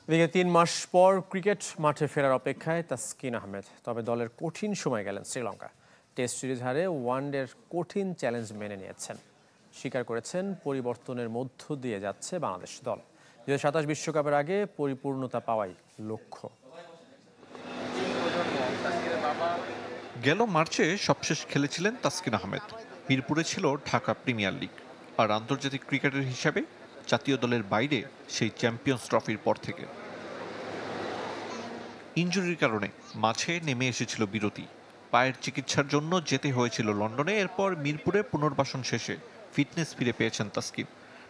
এদিকে ৩ মাস পর ক্রিকেট মাঠে ফেরার অপেক্ষায় তাসকিন আহমেদ। তবে দলের কঠিন সময় গেলেন শ্রীলঙ্কা। টেস্ট সিরিজ হারে ওয়ানডের কঠিন চ্যালেঞ্জ মেনে নিয়েছেন। স্বীকার করেছেন পরিবর্তনের মধ্য দিয়ে যাচ্ছে বাংলাদেশ দল। ২০২৭ বিশ্বকাপের আগে পরিপূর্ণতা পাওয়াই লক্ষ্য। গেল মার্চে সবশেষ খেলেছিলেন তাসকিন আহমেদ। মিরপুরে ছিল ঢাকা প্রিমিয়ার লিগ। আর আন্তর্জাতিক ক্রিকেটের হিসাবে জাতীয় দলের বাইরে সেই চ্যাম্পিয়ন্স ট্রফির পর থেকে ইনজুরির কারণে মাঝে নেমে এসেছিল বিরতি। পায়ের চিকিৎসার জন্য যেতে হয়েছিল লন্ডনে। এরপর মিরপুরে পুনর্বাসন শেষে ফিটনেস ফিরে পেয়েছেন তাসকিন।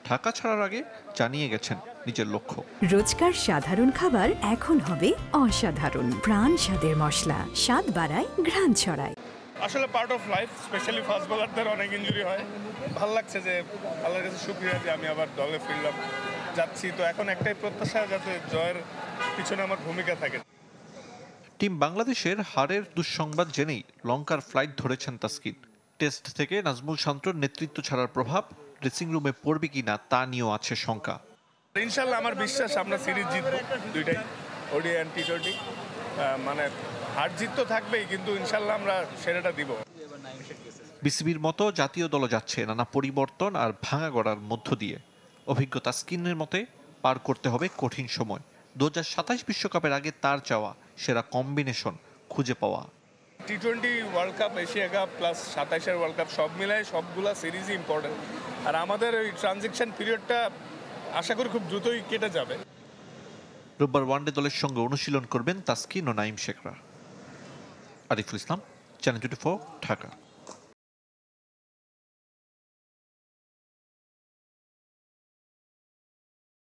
ঢাকা ছাড়ার আগে জানিয়ে গেছেন নিজের লক্ষ্য। রোজকার সাধারণ খাবার এখন হবে অসাধারণ। প্রাণ স্বাদের মশলা, স্বাদ বাড়ায়, ঘ্রাণ ছড়ায়। আসলে part of life, specially fast বোলারদের অনেক ইনজুরি হয়। ভালো লাগছে যে আল্লাহর কাছে শুকরিয়া যে আমি আবার দলে ফিরলাম, যাচ্ছি। তো এখন একটাই প্রত্যাশা, যাতে জয়ের পিছনে আমার ভূমিকা থাকে। টিম বাংলাদেশের হারের দুঃসংবাদ জেনেই লঙ্কার ফ্লাইট ধরেছেন তাসকিন। টেস্ট থেকে নাজমুল শান্তর নেতৃত্ব ছাড়ার প্রভাব ড্রেসিং রুমে পড়বে কিনা তা নিয়েও আছে শঙ্কা। ইনশাল্লাহ আমার বিশ্বাস আমরা সিরিজ জিতবো, দুইটাই, ওডিআই অ্যান্ড টি20। মানে হার জিত তো থাকবেই, কিন্তু ইনশাল্লাহ আমরা সেরাটা দিব। বিসিবির মতো জাতীয় দল যাচ্ছে নানা পরিবর্তন আর ভাঙা গড়ার মধ্য দিয়ে। অভিজ্ঞ তাসকিনের মতে পার করতে হবে কঠিন সময়। ২০২৭ বিশ্বকাপের আগে তার চাওয়া সেরা কম্বিনেশন খুঁজে পাওয়া। টি20 world cup, Asia cup plus ২৭-এর ওয়ার্ল্ড কাপ সব মিলায় সবগুলা সিরিজই ইম্পর্টেন্ট। আর আমাদের ওই ট্রানজিশন পিরিয়ডটা আশা করি খুব দ্রুতই কেটে যাবে। রোববার ওয়ানডে দলের সঙ্গে অনুশীলন করবেন তাসকিন ও নাঈম শেখরা। আরিফুল ইসলাম, চ্যানেল 24, ঢাকা।